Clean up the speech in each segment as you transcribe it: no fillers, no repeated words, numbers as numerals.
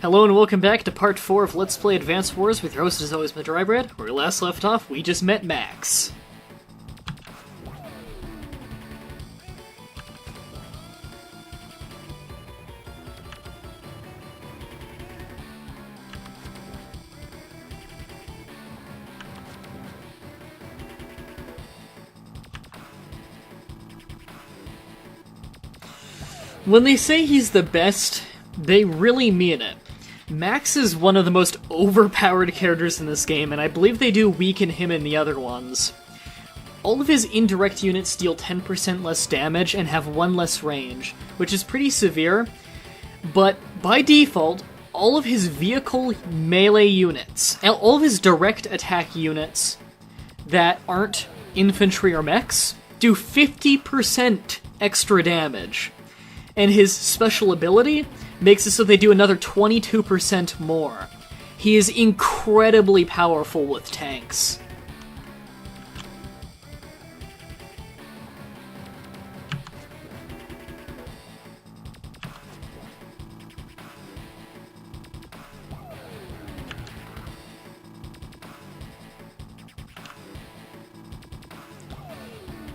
Hello and welcome back to part 4 of Let's Play Advance Wars with your host as always, Mah-Dry-Bread. Where we last left off, we just met Max. When they say he's the best, they really mean it. Max is one of the most overpowered characters in this game, and I believe they do weaken him in the other ones. All of his indirect units deal 10% less damage and have 1 less range, which is pretty severe, but by default, all of his vehicle melee units, all of his direct attack units that aren't infantry or mechs, do 50% extra damage. And his special ability makes it so they do another 22% more. He is incredibly powerful with tanks.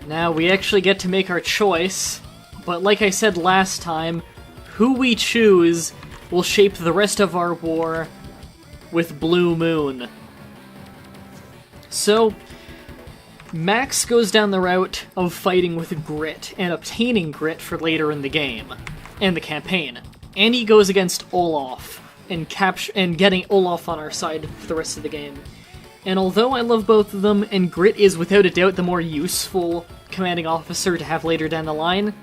Now we actually get to make our choice. But like I said last time, who we choose will shape the rest of our war with Blue Moon. So, Max goes down the route of fighting with grit and obtaining grit for later in the game and the campaign. And he goes against Olaf and getting Olaf on our side for the rest of the game. And although I love both of them, and grit is without a doubt the more useful commanding officer to have later down the line,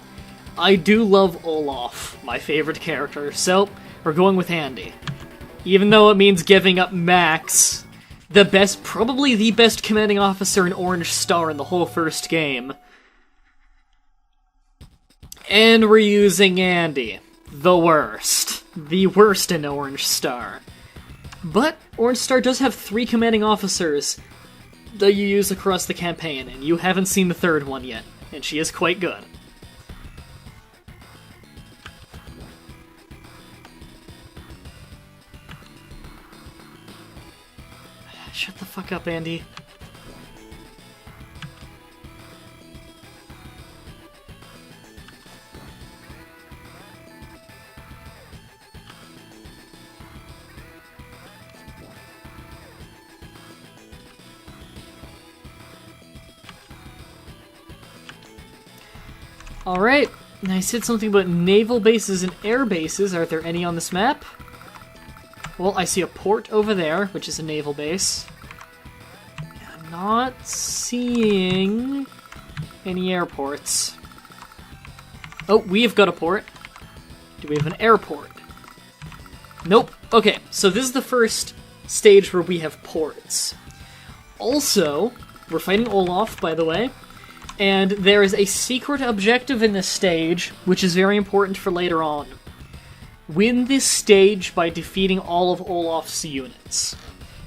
I do love Olaf, my favorite character, so we're going with Andy. Even though it means giving up Max, probably the best commanding officer in Orange Star in the whole first game. And we're using Andy. The worst. The worst in Orange Star. But Orange Star does have 3 commanding officers that you use across the campaign, and you haven't seen the 3rd one yet, and she is quite good. Shut the fuck up, Andy. Alright, I said something about naval bases and air bases. Are there any on this map? Well, I see a port over there, which is a naval base. I'm not seeing any airports. Oh, we've got a port. Do we have an airport? Nope. Okay, so this is the first stage where we have ports. Also, we're fighting Olaf, by the way, and there is a secret objective in this stage, which is very important for later on. Win this stage by defeating all of Olaf's units.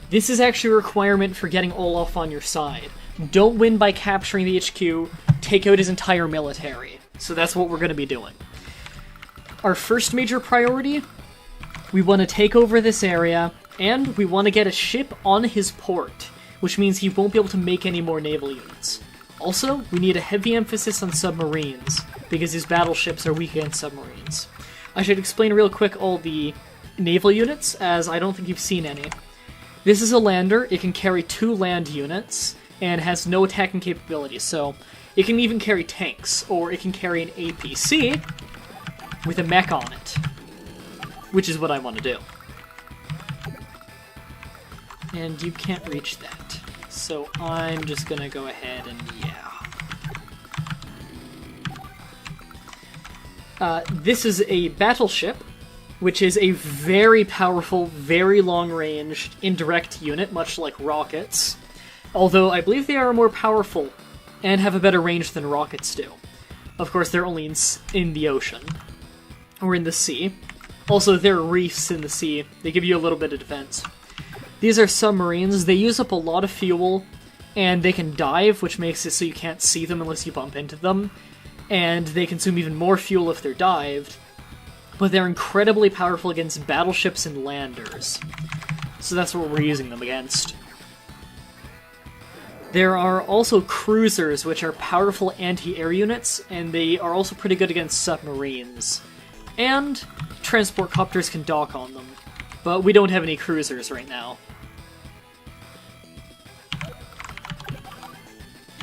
This is actually a requirement for getting Olaf on your side. Don't win by capturing the HQ, take out his entire military. So that's what we're going to be doing. Our first major priority, we want to take over this area, and we want to get a ship on his port, which means he won't be able to make any more naval units. Also, we need a heavy emphasis on submarines, because his battleships are weak against submarines. I should explain real quick all the naval units, as I don't think you've seen any. This is a lander. It can carry 2 land units, and has no attacking capabilities, so it can even carry tanks, or it can carry an APC with a mech on it, which is what I want to do. And you can't reach that, so I'm just gonna go ahead and yeah. This is a battleship, which is a very powerful, very long-ranged, indirect unit, much like rockets. Although I believe they are more powerful and have a better range than rockets do. Of course, they're only in the ocean, or in the sea. Also, there are reefs in the sea. They give you a little bit of defense. These are submarines. They use up a lot of fuel, and they can dive, which makes it so you can't see them unless you bump into them. And they consume even more fuel if they're dived. but they're incredibly powerful against battleships and landers. So that's what we're using them against. There are also cruisers, which are powerful anti-air units, and they are also pretty good against submarines. And transport copters can dock on them, but we don't have any cruisers right now.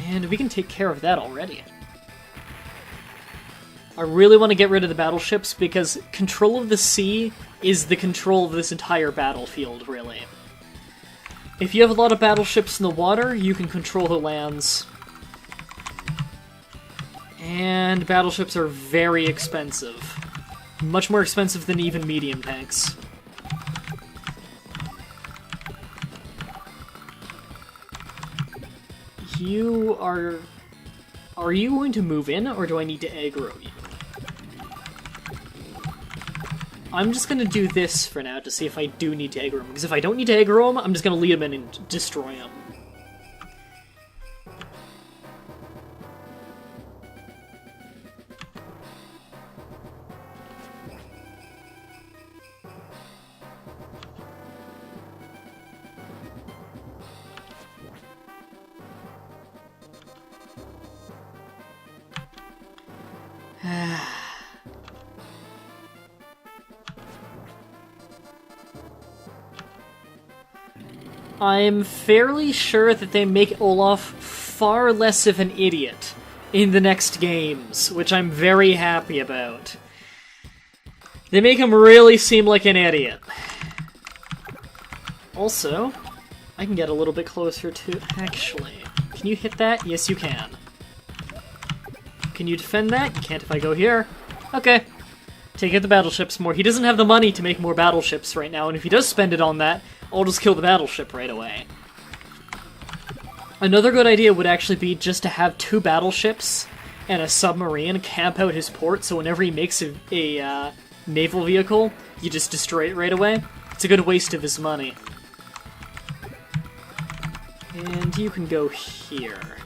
And we can take care of that already. I really want to get rid of the battleships because control of the sea is the control of this entire battlefield, really. If you have a lot of battleships in the water, you can control the lands. And battleships are very expensive. Much more expensive than even medium tanks. You are... Are you going to move in, or do I need to aggro you? I'm just gonna do this for now to see if I do need to aggro him, because if I don't need to aggro him, I'm just gonna lead him in and destroy him. I'm fairly sure that they make Olaf far less of an idiot in the next games, which I'm very happy about. They make him really seem like an idiot. Also, I can get a little bit closer to... Actually, can you hit that? Yes, you can. Can you defend that? You can't if I go here. Okay. Take out the battleships more. He doesn't have the money to make more battleships right now, and if he does spend it on that, I'll just kill the battleship right away. Another good idea would actually be just to have 2 battleships and a submarine camp out his port, so whenever he makes a naval vehicle, you just destroy it right away. It's a good waste of his money. And you can go here.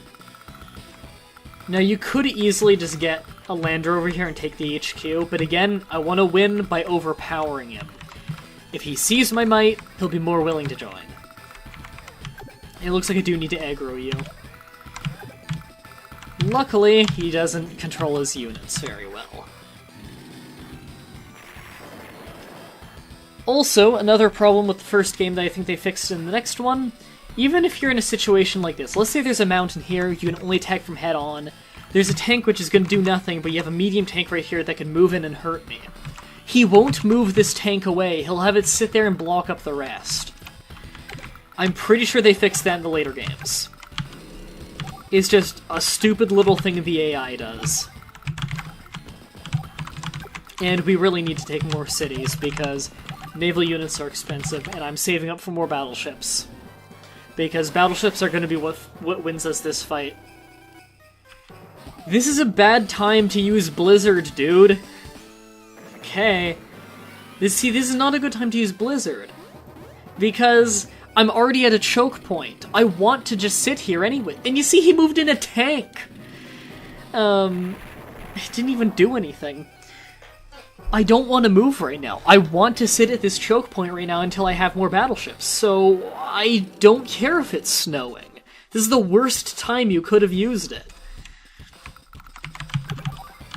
Now, you could easily just get a lander over here and take the HQ, but again, I want to win by overpowering him. If he sees my might, he'll be more willing to join. It looks like I do need to aggro you. Luckily, he doesn't control his units very well. Also, another problem with the first game that I think they fixed in the next one, even if you're in a situation like this, let's say there's a mountain here, you can only attack from head on, there's a tank which is going to do nothing, but you have a medium tank right here that can move in and hurt me. He won't move this tank away, he'll have it sit there and block up the rest. I'm pretty sure they fixed that in the later games. It's just a stupid little thing the AI does. And we really need to take more cities, because naval units are expensive, and I'm saving up for more battleships. Because battleships are going to be what wins us this fight. This is a bad time to use Blizzard, dude. Okay. This is not a good time to use Blizzard. Because I'm already at a choke point. I want to just sit here anyway. And you see, he moved in a tank. It didn't even do anything. I don't want to move right now. I want to sit at this choke point right now until I have more battleships. So I don't care if it's snowing. This is the worst time you could have used it.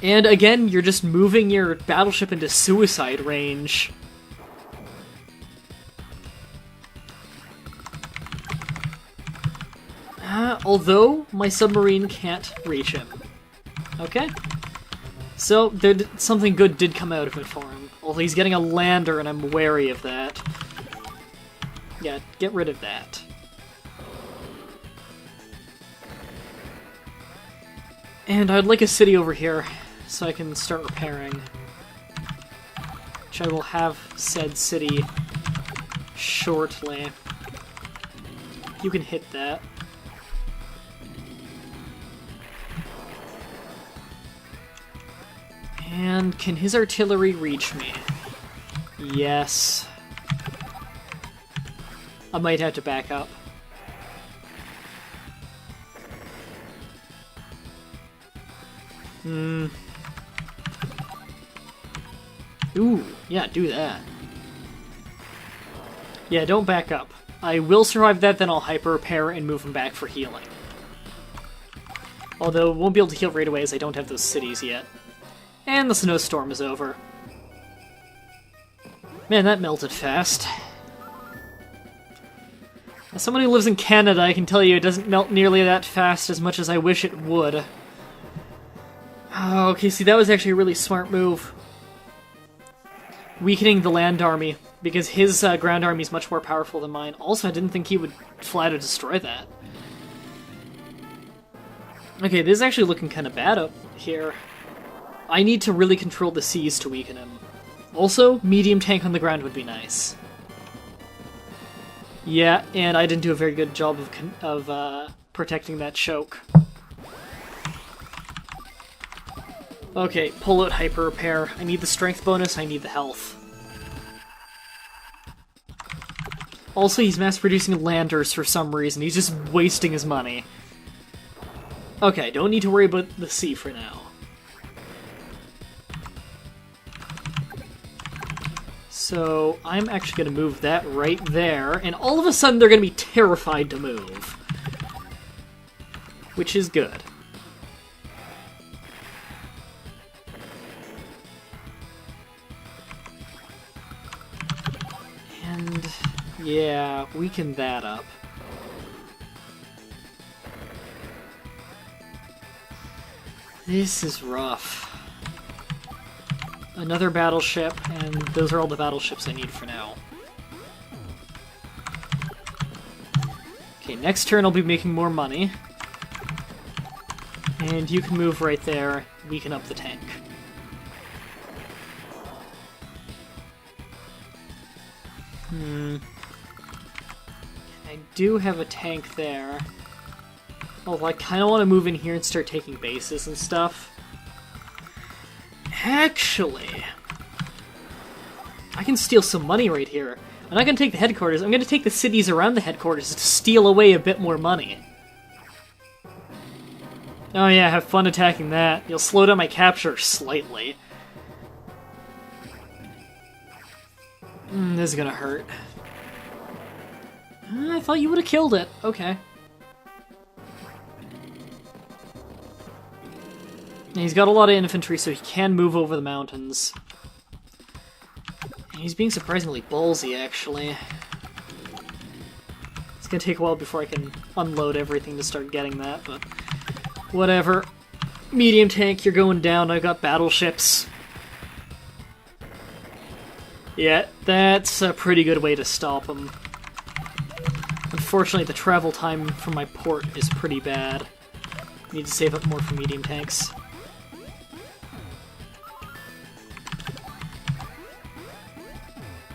And again, you're just moving your battleship into suicide range. Although, my submarine can't reach him. Okay. So, something good did come out of it for him. Although he's getting a lander, and I'm wary of that. Yeah, get rid of that. And I'd like a city over here, so I can start repairing. Which I will have said city shortly. You can hit that. And can his artillery reach me? Yes. I might have to back up. Ooh, yeah, do that. Yeah, don't back up. I will survive that, then I'll hyper repair and move him back for healing. Although, won't be able to heal right away as I don't have those cities yet. And the snowstorm is over. Man, that melted fast. As someone who lives in Canada, I can tell you it doesn't melt nearly that fast as much as I wish it would. Oh, okay, see, that was actually a really smart move. Weakening the land army, because his ground army is much more powerful than mine. Also, I didn't think he would flat out destroy that. Okay, this is actually looking kind of bad up here. I need to really control the seas to weaken him. Also, medium tank on the ground would be nice. Yeah, and I didn't do a very good job of protecting that choke. Okay, pull out hyper repair. I need the strength bonus, I need the health. Also, he's mass-producing landers for some reason. He's just wasting his money. Okay, don't need to worry about the sea for now. So, I'm actually going to move that right there, and all of a sudden they're going to be terrified to move. Which is good. And, yeah, weaken that up. This is rough. Another battleship, and those are all the battleships I need for now. Okay, next turn I'll be making more money. And you can move right there, weaken up the tank. I do have a tank there. Oh, I kind of want to move in here and start taking bases and stuff. Actually, I can steal some money right here. I'm not going to take the headquarters, I'm going to take the cities around the headquarters to steal away a bit more money. Oh yeah, have fun attacking that. You'll slow down my capture slightly. This is going to hurt. I thought you would have killed it. Okay. He's got a lot of infantry, so he can move over the mountains. He's being surprisingly ballsy, actually. It's gonna take a while before I can unload everything to start getting that, but whatever. Medium tank, you're going down. I've got battleships. Yeah, that's a pretty good way to stop him. Unfortunately, the travel time from my port is pretty bad. Need to save up more for medium tanks.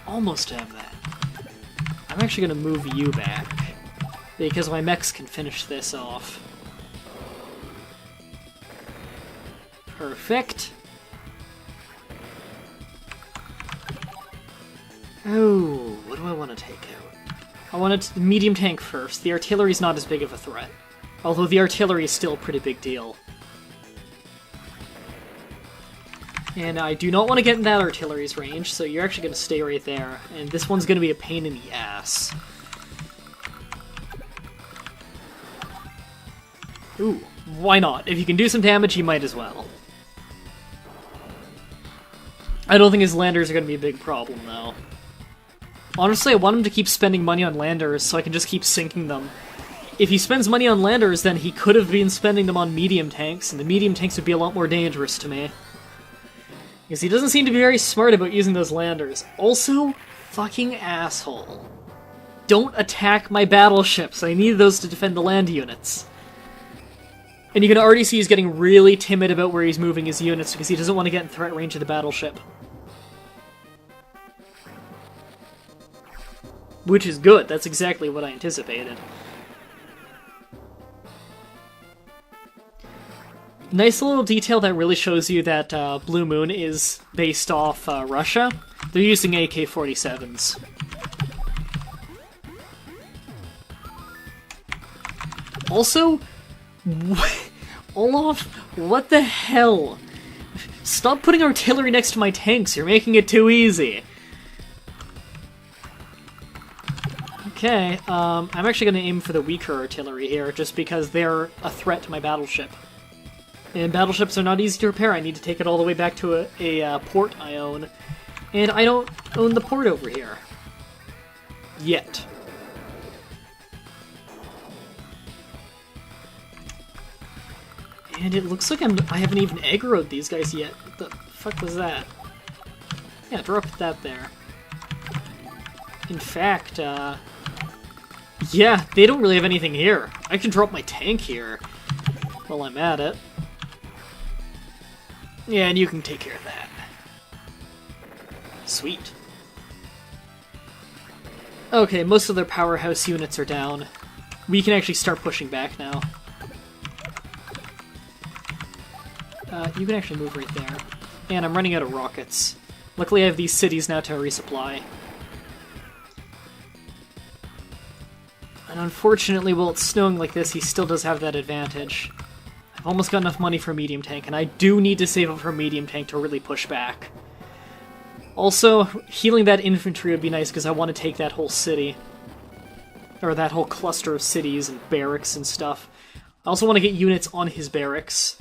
Almost have that. I'm actually going to move you back, because my mechs can finish this off. Perfect. Oh, what do I want to take out? I want to medium tank first. The artillery's not as big of a threat. Although the artillery is still a pretty big deal. And I do not want to get in that artillery's range, so you're actually going to stay right there. And this one's going to be a pain in the ass. Ooh, why not? If you can do some damage, you might as well. I don't think his landers are going to be a big problem, though. Honestly, I want him to keep spending money on landers so I can just keep sinking them. If he spends money on landers, then he could have been spending them on medium tanks, and the medium tanks would be a lot more dangerous to me. Because he doesn't seem to be very smart about using those landers. Also, fucking asshole. Don't attack my battleships. I need those to defend the land units. And you can already see he's getting really timid about where he's moving his units because he doesn't want to get in threat range of the battleship. Which is good. That's exactly what I anticipated. Nice little detail that really shows you that Blue Moon is based off Russia. They're using AK-47s. Also, Olaf, what the hell? Stop putting artillery next to my tanks, you're making it too easy. Okay, I'm actually going to aim for the weaker artillery here, just because they're a threat to my battleship. And battleships are not easy to repair. I need to take it all the way back to a port I own. And I don't own the port over here. Yet. And it looks like I haven't even aggroed these guys yet. What the fuck was that? Yeah, drop that there. In fact, yeah, they don't really have anything here. I can drop my tank here while I'm at it. Yeah, and you can take care of that. Sweet. Okay, most of their powerhouse units are down. We can actually start pushing back now. You can actually move right there. And I'm running out of rockets. Luckily I have these cities now to resupply. And unfortunately, while it's snowing like this, he still does have that advantage. I've almost got enough money for a medium tank, and I do need to save up for a medium tank to really push back. Also, healing that infantry would be nice, because I want to take that whole city. Or that whole cluster of cities and barracks and stuff. I also want to get units on his barracks.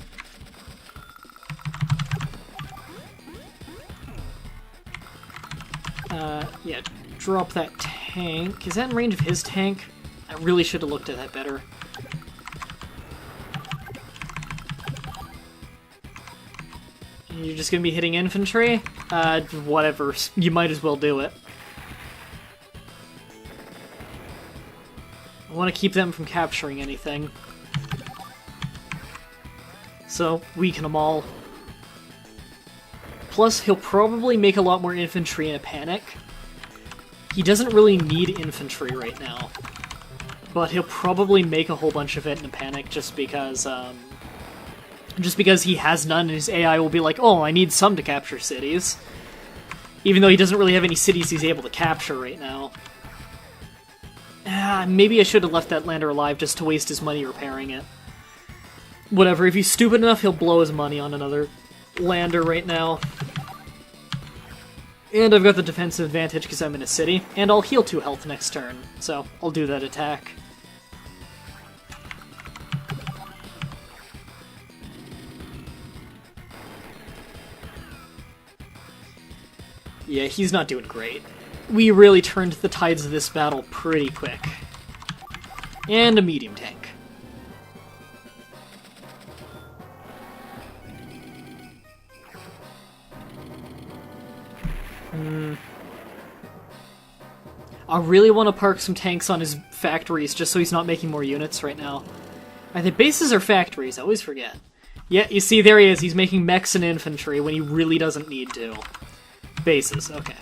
Yeah, drop that tank. Is that in range of his tank? I really should have looked at that better. You're just gonna be hitting infantry? Whatever. You might as well do it. I want to keep them from capturing anything. So, weaken them all. Plus, he'll probably make a lot more infantry in a panic. He doesn't really need infantry right now. But he'll probably make a whole bunch of it in a panic just because he has none, and his AI will be like, oh, I need some to capture cities. Even though he doesn't really have any cities he's able to capture right now. Maybe I should have left that lander alive just to waste his money repairing it. Whatever, if he's stupid enough, he'll blow his money on another lander right now. And I've got the defensive advantage because I'm in a city, and I'll heal 2 health next turn, so I'll do that attack. Yeah, he's not doing great. We really turned the tides of this battle pretty quick. And a medium tank. I really want to park some tanks on his factories just so he's not making more units right now. Are they bases or factories? I always forget. Yeah, you see, there he is. He's making mechs and infantry when he really doesn't need to. Bases, okay.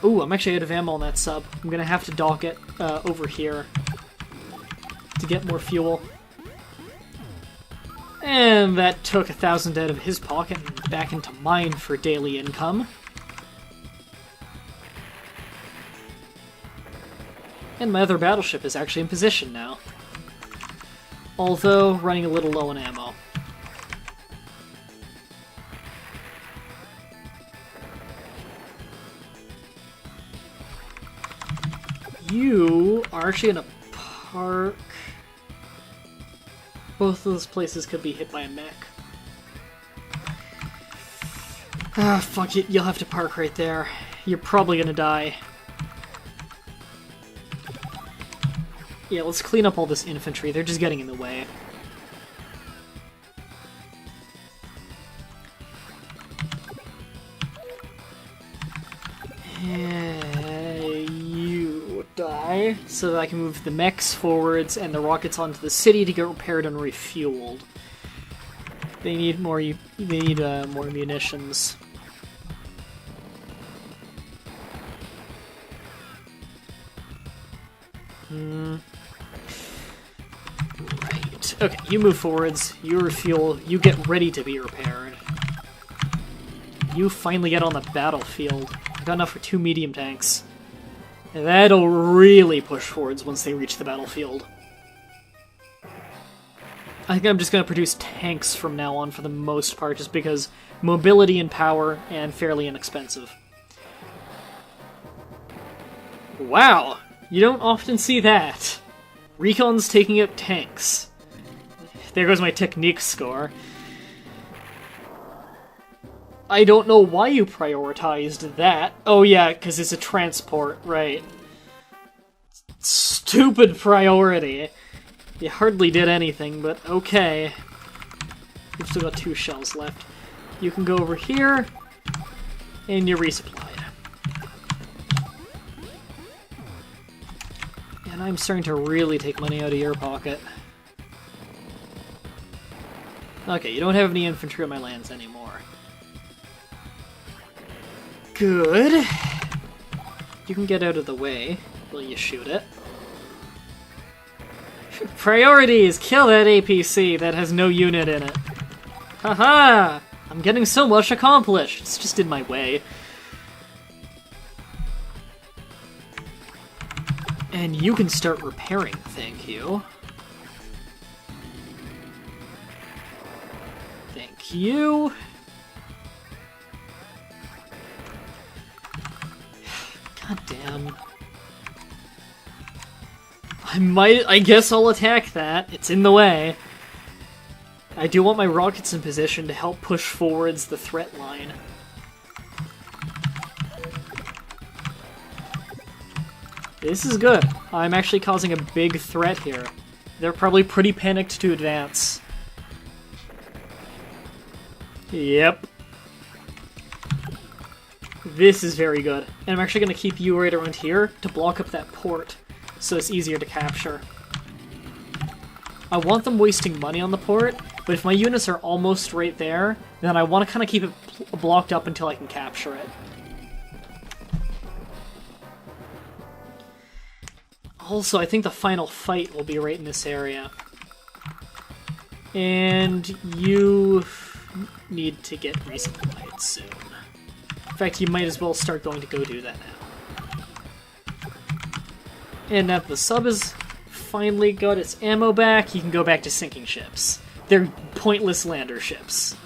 Ooh, I'm actually out of ammo on that sub. I'm gonna have to dock it over here to get more fuel. And that took 1,000 out of his pocket and back into mine for daily income. And my other battleship is actually in position now. Although, running a little low on ammo. You are actually in a park. Both of those places could be hit by a mech. Ah, fuck it. You'll have to park right there. You're probably gonna die. Yeah, let's clean up all this infantry. They're just getting in the way. You die, so that I can move the mechs forwards and the rockets onto the city to get repaired and refueled. They need more. They need more munitions. Right. Okay, you move forwards. You refuel. You get ready to be repaired. You finally get on the battlefield. I got enough for 2 medium tanks. And that'll really push forwards once they reach the battlefield. I think I'm just going to produce tanks from now on for the most part, just because mobility and power, and fairly inexpensive. Wow! You don't often see that. Recon's taking out tanks. There goes my technique score. I don't know why you prioritized that. Oh yeah, because it's a transport, right. Stupid priority. You hardly did anything, but okay. We've still got 2 shells left. You can go over here, and you're resupplied. And I'm starting to really take money out of your pocket. Okay, you don't have any infantry on my lands anymore. Good. You can get out of the way while you shoot it. Priorities! Kill that APC that has no unit in it. Haha! I'm getting so much accomplished. It's just in my way. And you can start repairing, thank you. Thank you. God damn. I guess I'll attack that. It's in the way. I do want my rockets in position to help push forwards the threat line. This is good. I'm actually causing a big threat here. They're probably pretty panicked to advance. Yep. This is very good. And I'm actually going to keep you right around here to block up that port, so it's easier to capture. I want them wasting money on the port, but if my units are almost right there, then I want to kind of keep it blocked up until I can capture it. Also, I think the final fight will be right in this area. And you need to get resupplied soon. In fact, you might as well start going to go do that now. And now that the sub has finally got its ammo back, you can go back to sinking ships. They're pointless lander ships.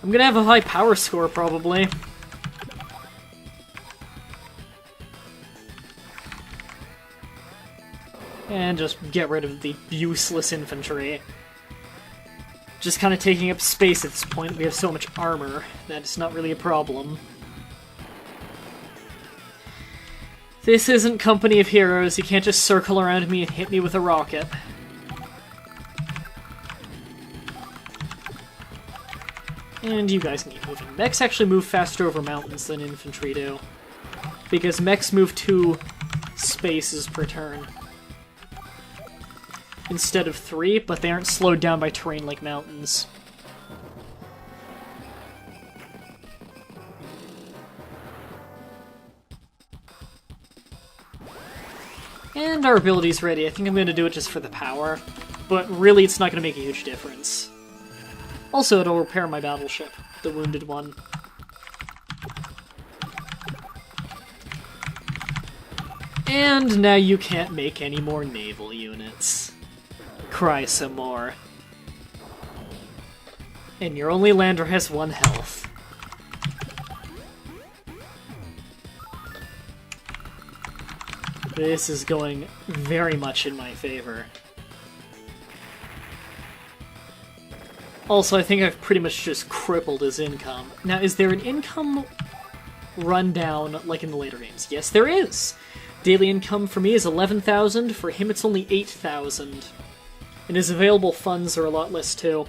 I'm gonna have a high power score, probably. And just get rid of the useless infantry. Just kind of taking up space at this point. We have so much armor that it's not really a problem. This isn't Company of Heroes. You can't just circle around me and hit me with a rocket. And you guys need moving. Mechs actually move faster over mountains than infantry do, because mechs move 2 spaces per turn instead of 3, but they aren't slowed down by terrain like mountains. And our ability's ready. I think I'm going to do it just for the power, but really it's not going to make a huge difference. Also, it'll repair my battleship, the wounded one. And now you can't make any more naval units. Cry some more. And your only lander has 1 health. This is going very much in my favor. Also, I think I've pretty much just crippled his income. Now, is there an income rundown like in the later games? Yes, there is! Daily income for me is 11,000, for him it's only 8,000. And his available funds are a lot less too.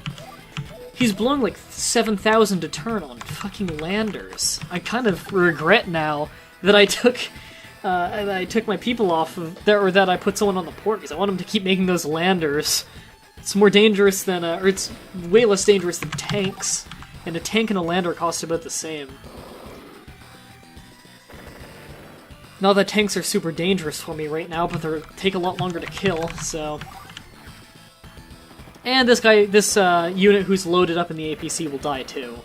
He's blowing like 7,000 a turn on fucking landers. I kind of regret now that I took my people off of there, or that I put someone on the port, because I want him to keep making those landers. It's more dangerous than, or it's way less dangerous than tanks, and a tank and a lander cost about the same. Not that tanks are super dangerous for me right now, but they take a lot longer to kill, so... And this guy, this unit who's loaded up in the APC will die too.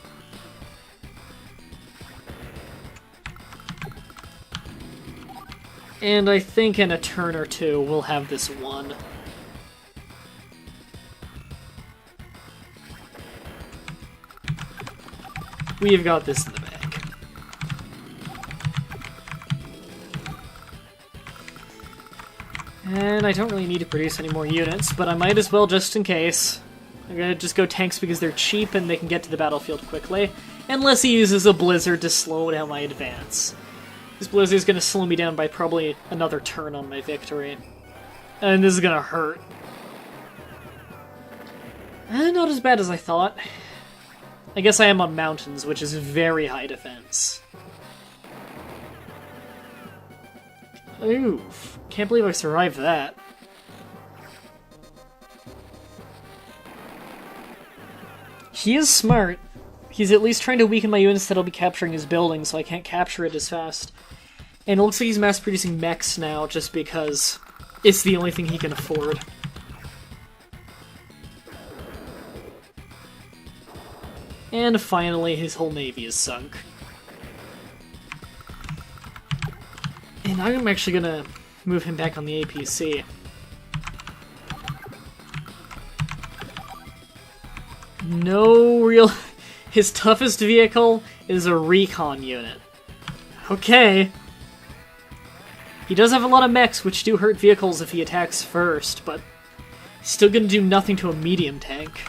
And I think in a turn or two we'll have this won. We've got this in the bag. And I don't really need to produce any more units, but I might as well just in case. I'm gonna just go tanks because they're cheap and they can get to the battlefield quickly. Unless he uses a blizzard to slow down my advance. This blizzard is gonna slow me down by probably another turn on my victory. And this is gonna hurt. Not as bad as I thought. I guess I am on mountains, which is very high defense. Oof. Can't believe I survived that. He is smart. He's at least trying to weaken my units that'll be capturing his building, so I can't capture it as fast. And it looks like he's mass-producing mechs now, just because it's the only thing he can afford. And finally, his whole navy is sunk. And I'm actually gonna move him back on the APC. No real... His toughest vehicle is a recon unit. Okay. He does have a lot of mechs, which do hurt vehicles if he attacks first, but he's still gonna do nothing to a medium tank.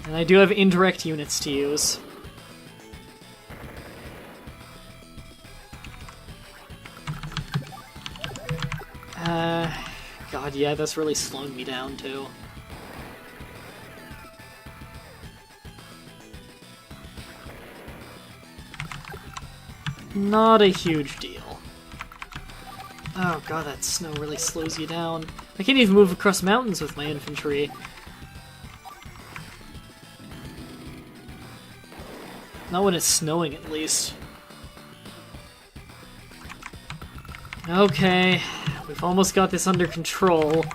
And I do have indirect units to use. God, yeah, that's really slowing me down, too. Not a huge deal. Oh god, that snow really slows you down. I can't even move across mountains with my infantry. Not when it's snowing, at least. Okay, we've almost got this under control.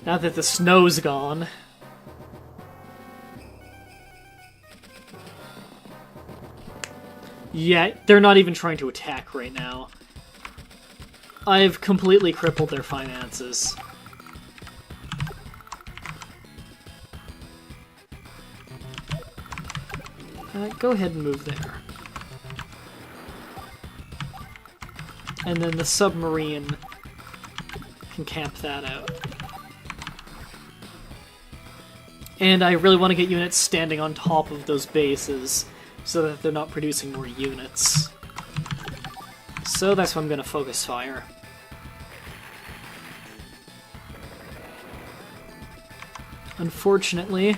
Now that the snow's gone. Yeah, they're not even trying to attack right now. I've completely crippled their finances. Go ahead and move there. And then the submarine can camp that out. And I really want to get units standing on top of those bases so that they're not producing more units. So that's why I'm going to focus fire. Unfortunately,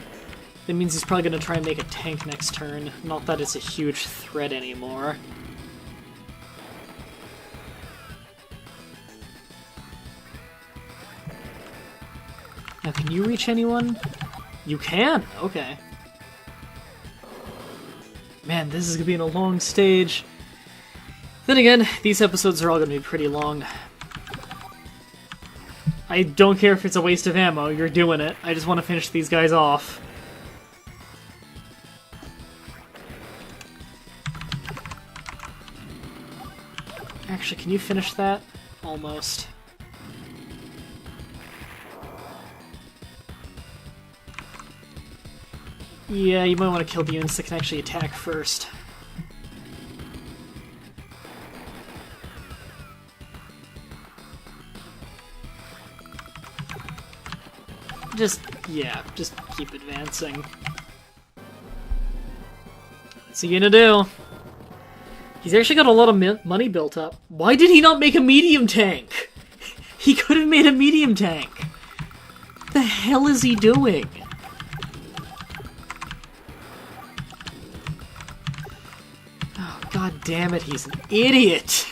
that means he's probably going to try and make a tank next turn. Not that it's a huge threat anymore. Now, can you reach anyone? You can! Okay. Man, this is going to be in a long stage. Then again, these episodes are all going to be pretty long. I don't care if it's a waste of ammo, you're doing it. I just want to finish these guys off. Actually, can you finish that? Almost. Yeah, you might want to kill the units that can actually attack first. Just keep advancing. What's he gonna do? He's actually got a lot of money built up. Why did he not make a medium tank? He could have made a medium tank. What the hell is he doing? Oh, god damn it, he's an idiot.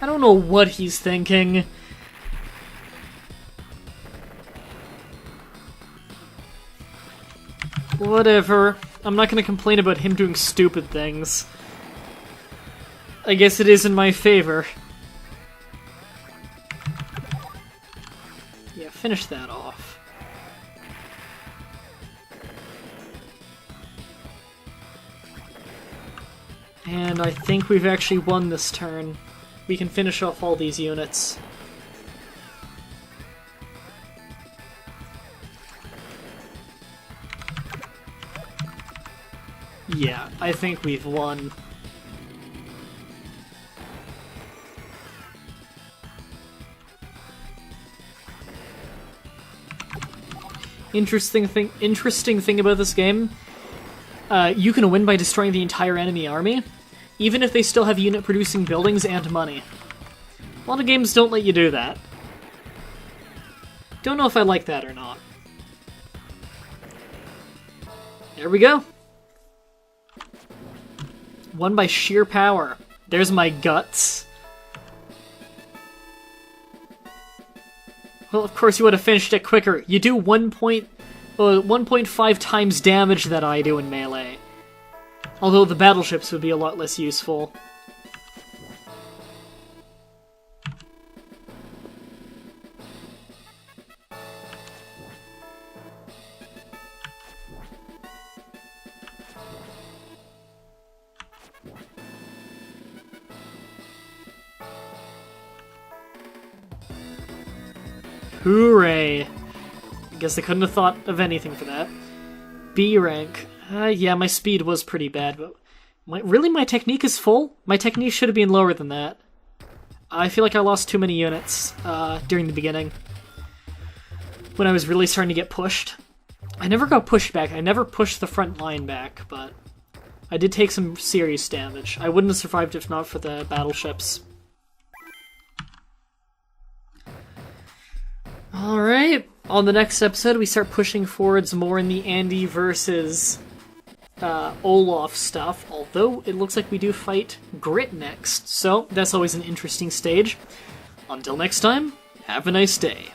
I don't know what he's thinking. Whatever. I'm not gonna complain about him doing stupid things. I guess it is in my favor. Yeah, finish that off. And I think we've actually won this turn. We can finish off all these units. Yeah, I think we've won. Interesting thing about this game, you can win by destroying the entire enemy army, even if they still have unit-producing buildings and money. A lot of games don't let you do that. Don't know if I like that or not. There we go. Won by sheer power. There's my guts. Well, of course you would have finished it quicker. You do 1.5 times damage that I do in melee. Although the battleships would be a lot less useful. Hooray! I guess I couldn't have thought of anything for that. B rank. Yeah, my speed was pretty bad, but... Really, my technique is full? My technique should have been lower than that. I feel like I lost too many units during the beginning. When I was really starting to get pushed. I never got pushed back. I never pushed the front line back, but... I did take some serious damage. I wouldn't have survived if not for the battleships. Alright, on the next episode we start pushing forwards more in the Andy versus Olaf stuff, although it looks like we do fight Grit next, so that's always an interesting stage. Until next time, have a nice day.